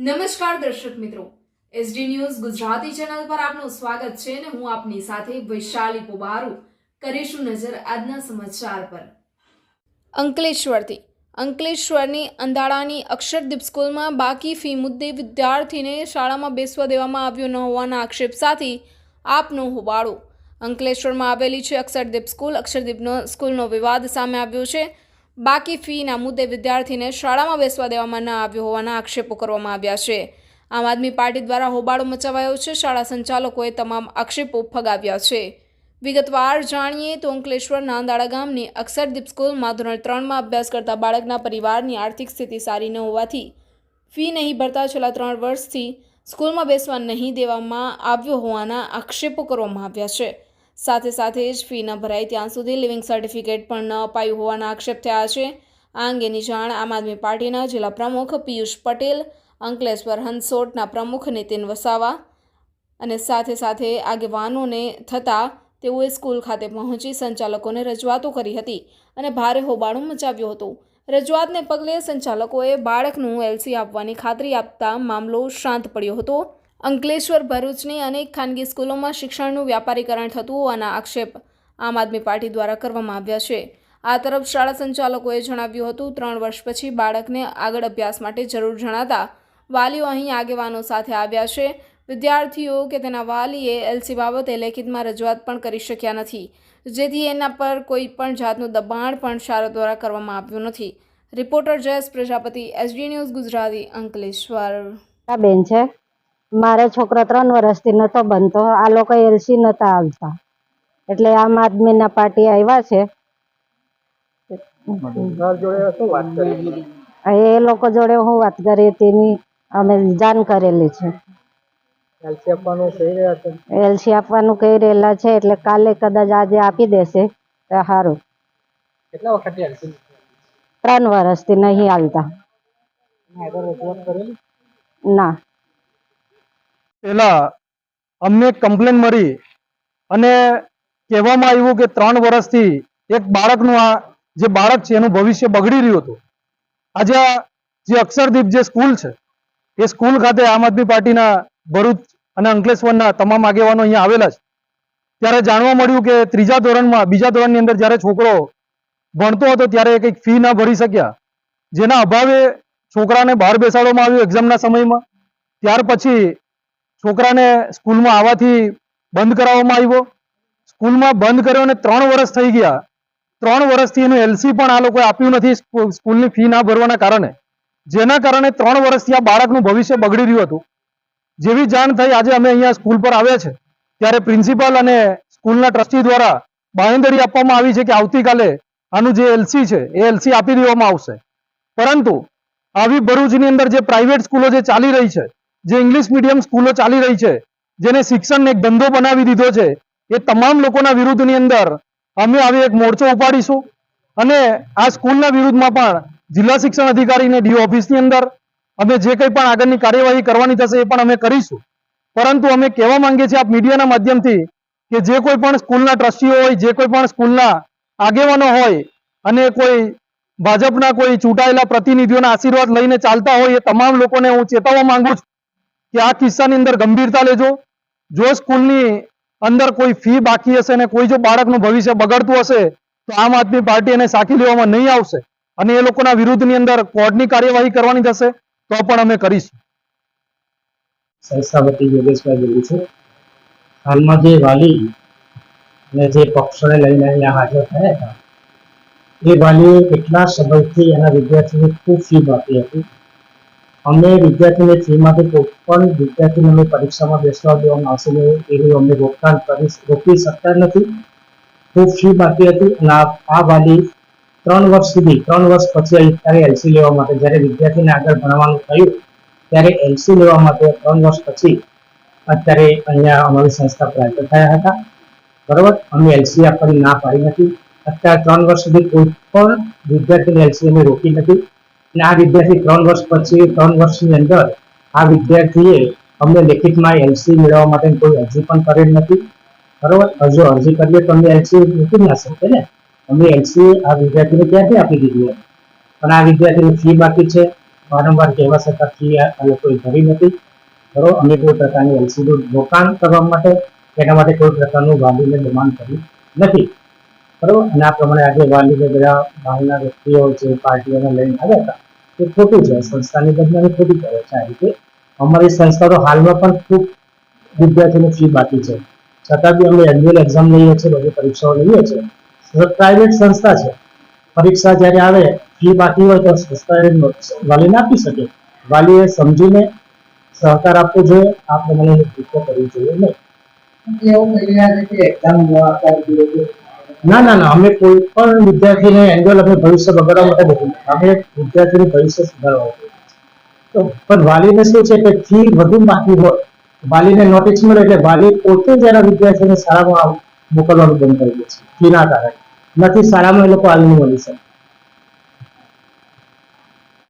નમસ્કાર દર્શક મિત્રો, એસડી ન્યૂઝ ગુજરાતી ચેનલ પર આપનું સ્વાગત છે અને હું આપની સાથે વૈશાલી પોબારુ કરીશું નજર આજના સમાચાર પર। અંકલેશ્વરની અંધાડાની અક્ષરદીપ સ્કૂલમાં બાકી ફી મુદ્દે વિદ્યાર્થીને શાળામાં બેસવા દેવામાં આવ્યો ન હોવાના આક્ષેપ સાથે આપનો હોબાળો। અંકલેશ્વરમાં આવેલી છે અક્ષરદીપ સ્કૂલનો વિવાદ સામે આવ્યો છે। બાકી ફીના મુદ્દે વિદ્યાર્થીને શાળામાં બેસવા દેવામાં ન આવ્યો હોવાના આક્ષેપો કરવામાં આવ્યા છે। આમ આદમી પાર્ટી દ્વારા હોબાળો મચાવાયો છે। શાળા સંચાલકોએ તમામ આક્ષેપો ફગાવ્યા છે। વિગતવાર જાણીએ તો અંકલેશ્વરના અંધાડા ગામની અક્ષરદીપ સ્કૂલમાં ધોરણ 3માં અભ્યાસ કરતા બાળકના પરિવારની આર્થિક સ્થિતિ સારી ન હોવાથી ફી નહીં ભરતા છેલ્લા 3 વર્ષથી સ્કૂલમાં બેસવા નહીં દેવામાં આવ્યો હોવાના આક્ષેપો કરવામાં આવ્યા છે। સાથે જ ફી ન ભરાય ત્યાં સુધી લિવિંગ સર્ટિફિકેટ પણ ન અપાયું હોવાના આક્ષેપ થયા છે। આ અંગેની જાણ આમ આદમી પાર્ટીના જિલ્લા પ્રમુખ પિયુષ પટેલ, અંકલેશ્વર હંસોટના પ્રમુખ નીતિન વસાવા અને સાથે આગેવાનોને થતાં તેઓએ સ્કૂલ ખાતે પહોંચી સંચાલકોને રજૂઆતો કરી હતી અને ભારે હોબાળો મચાવ્યો હતો। રજૂઆતને પગલે સંચાલકોએ બાળકનું એલસી આપવાની ખાતરી આપતા મામલો શાંત પડ્યો હતો। અંકલેશ્વર ભરૂચની અનેક ખાનગી સ્કૂલોમાં શિક્ષણનું વ્યાપારીકરણ થતું હોવાના આક્ષેપ આમ આદમી પાર્ટી દ્વારા કરવામાં આવ્યા છે। આ તરફ શાળા સંચાલકોએ જણાવ્યું હતું 3 વર્ષ પછી બાળકને આગળ અભ્યાસ માટે જરૂર જણાતા વાલીઓ અહીં આગેવાનો સાથે આવ્યા છે। વિદ્યાર્થીઓ કે તેના વાલીએ એલસી બાબતે લેખિતમાં રજૂઆત પણ કરી શક્યા નથી, જેથી એના પર કોઈ પણ જાતનું દબાણ પણ શાળા દ્વારા કરવામાં આવ્યું નથી। Reporter Jayesh Prajapati, SD news Gujarati, Ankleshwar. બેન છે, મારે છોકરો 3 વર્ષથી નતો બનતો, આ લોકો એલસી નતા આવતા એટલે આમ આદમીના પાર્ટી આવ્યા છે। એ લોકો જોડે હું વાત કરી તેની અમે જાણ કરેલી છે। એલસી આપવાનું કહી રહેલા છે એટલે કાલે કદાચ આજે આપી દેશે તો સારું। કેટલા વખત એલસી 3 વર્ષથી નહીં આવતા ના। પહેલા અમને કમ્પ્લેન મળી અને કહેવામાં આવ્યું કે 3 વર્ષથી એક બાળકનું આ જે બાળક છે એનું ભવિષ્ય બગડી રહ્યું હતું। આજે જે અક્ષરદીપ જે સ્કૂલ છે એ સ્કૂલ ખાતે આમ આદમી પાર્ટીના ભરૂચ અને અંકલેશ્વરના તમામ આગેવાનો અહીંયા આવેલા છે। ત્યારે જાણવા મળ્યું કે 3જા ધોરણમાં 2જા ધોરણની અંદર જ્યારે છોકરો ભણતો હતો ત્યારે કંઈક ફી ના ભરી શક્યા, જેના અભાવે છોકરાને બહાર બેસાડવામાં આવ્યો એક્ઝામના સમયમાં। ત્યાર પછી છોકરાને સ્કૂલમાં આવવાથી બંધ કરાવવામાં આવ્યો। સ્કૂલમાં બંધ કર્યો અને 3 વર્ષ થઈ ગયા। 3 વર્ષથી એનું એલસી પણ આ લોકોએ આપ્યું નથી સ્કૂલની ફી ના ભરવાના કારણે, જેના કારણે 3 વર્ષથી આ બાળકનું ભવિષ્ય બગડી રહ્યું હતું। જેવી જાણ થઈ આજે અમે અહીંયા સ્કૂલ પર આવ્યા છે ત્યારે પ્રિન્સિપાલ અને સ્કૂલના ટ્રસ્ટી દ્વારા બાંહેધરી આપવામાં આવી છે કે આવતીકાલે આનું જે એલસી છે એ એલસી આપી દેવામાં આવશે। પરંતુ આવી ભરૂચની અંદર જે પ્રાઇવેટ સ્કૂલો જે ચાલી રહી છે, જે ઇંગ્લિશ મીડિયમ સ્કૂલો ચાલી રહી છે, જેને શિક્ષણને એક ધંધો બનાવી દીધો છે, એ તમામ લોકોના વિરુદ્ધની અંદર અમે આવી એક મોરચો ઉપાડીશું અને આ સ્કૂલના વિરુદ્ધમાં પણ જિલ્લા શિક્ષણ અધિકારીને ડીઓ ઓફિસની અંદર અમે જે કંઈ પણ આગળની કાર્યવાહી કરવાની થશે એ પણ અમે કરીશું। પરંતુ અમે કહેવા માંગીએ છીએ આપ મીડિયાના માધ્યમથી કે જે કોઈ પણ સ્કૂલના ટ્રસ્ટીઓ હોય, જે કોઈ પણ સ્કૂલના આગેવાનો હોય અને કોઈ ભાજપના કોઈ ચૂંટાયેલા પ્રતિનિધિઓના આશીર્વાદ લઈને ચાલતા હોય એ તમામ લોકોને હું ચેતવવા માંગુ છું કે આ કિસ્સાની અંદર ગંભીરતા લેજો। જો સ્કૂલની અંદર કોઈ ફી બાકી હશે અને કોઈ જો બાળકનું ભવિષ્ય બગડતું હશે તો આમ આદમી પાર્ટી એને સાખી લેવામાં નહીં આવશે અને એ લોકોના વિરુદ્ધની અંદર કોર્ટની કાર્યવાહી કરવાની થશે તો પણ અમે કરીશું। સંસ્થાપતિ યોગેશભાઈ બોલું છું। હાલમાં જે વાલી અને જે પક્ષોને લઈને અહીંયા હાજર થયા હતા એ વાલીએ કેટલા સમયથી એના વિદ્યાર્થીને ખૂબ ફી બાકી હતી। અમે વિદ્યાર્થીને ફીમાંથી કોઈ પણ વિદ્યાર્થીને અમે પરીક્ષામાં બેસવા દેવામાં આવશે નહીં એવું અમને રોકી શકતા નથી। ખૂબ ફી બાકી હતી અને આ વાલી 3 વર્ષ સુધી 3 વર્ષ પછી અત્યારે એલસી લેવા માટે જ્યારે વિદ્યાર્થીને આગળ ભણવાનું થયું ત્યારે એલસી લેવા માટે 3 વર્ષ પછી અત્યારે અહીંયા અમારી સંસ્થા પ્રાપ્ત થયા હતા। બરાબર, અમે એલસી આપવાની ના પાડી નથી। અત્યારે 3 વર્ષ સુધી કોઈ પણ વિદ્યાર્થીને એલસી અમે રોકી નથી અને આ વિદ્યાર્થી 3 વર્ષ પછી 3 વર્ષની અંદર આ વિદ્યાર્થીએ અમને લેખિતમાં એલસી મેળવવા માટે કોઈ અરજી પણ કરેલ નથી। બરાબર, હજુ અરજી કરીએ તો અમે એલસી મૂકી ના શકીએ ને। અમે એલસી આ વિદ્યાર્થીને ક્યાંથી આપી દીધી પણ આ વિદ્યાર્થીની ફી બાકી છે વારંવાર કહેવા છતાં ફી આ લોકોએ ભરી નથી. બરોબર, અમે કોઈ પ્રકારની એલસીનું રોકાણ કરવા માટે એના માટે કોઈ પ્રકારનું વાલીને ડિમાન્ડ કરી નથી. બરોબર, અને આ પ્રમાણે આજે વાલીને બધા બહારના વ્યક્તિઓ જે પાર્ટીઓને લઈને આવ્યા હતા એ ખોટું છે. સંસ્થાની બદનામી ખોટી કરે છે આ રીતે. અમારી સંસ્થા તો હાલમાં પણ ખૂબ વિદ્યાર્થીઓની ફી બાકી છે, છતાં બી અમે એન્યુઅલ એક્ઝામ લઈએ છીએ, બધી પરીક્ષાઓ લઈએ છીએ. પ્રાઇવેટ સંસ્થા છે, પરીક્ષા જ્યારે આવે ફી બાકી હોય તો સંસ્થાએ વાલીને આપી શકે. વાલીએ સમજીને સહકાર આપવો જોઈએ, આ પ્રમાણે વૃત્તિ કરવી જોઈએ નહીં. ના ના ના, અમે કોઈ પણ વિદ્યાર્થીને એન્યુઅલ અમે ભવિષ્ય બગાડવા માટે નથી, અમે વિદ્યાર્થીનું ભવિષ્ય સુધારવા માટે. તો પણ વાલીને શું છે કે ફી વધુ બાકી હોય, વાલીને નોટિસ મળે એટલે વાલી પોતે જ એના વિદ્યાર્થીઓને શાળામાં મોકલવાનું બંધ કરી દે છે ફીના કારણે. નથી શાળામાં એ લોકો આવીને મળી શકે.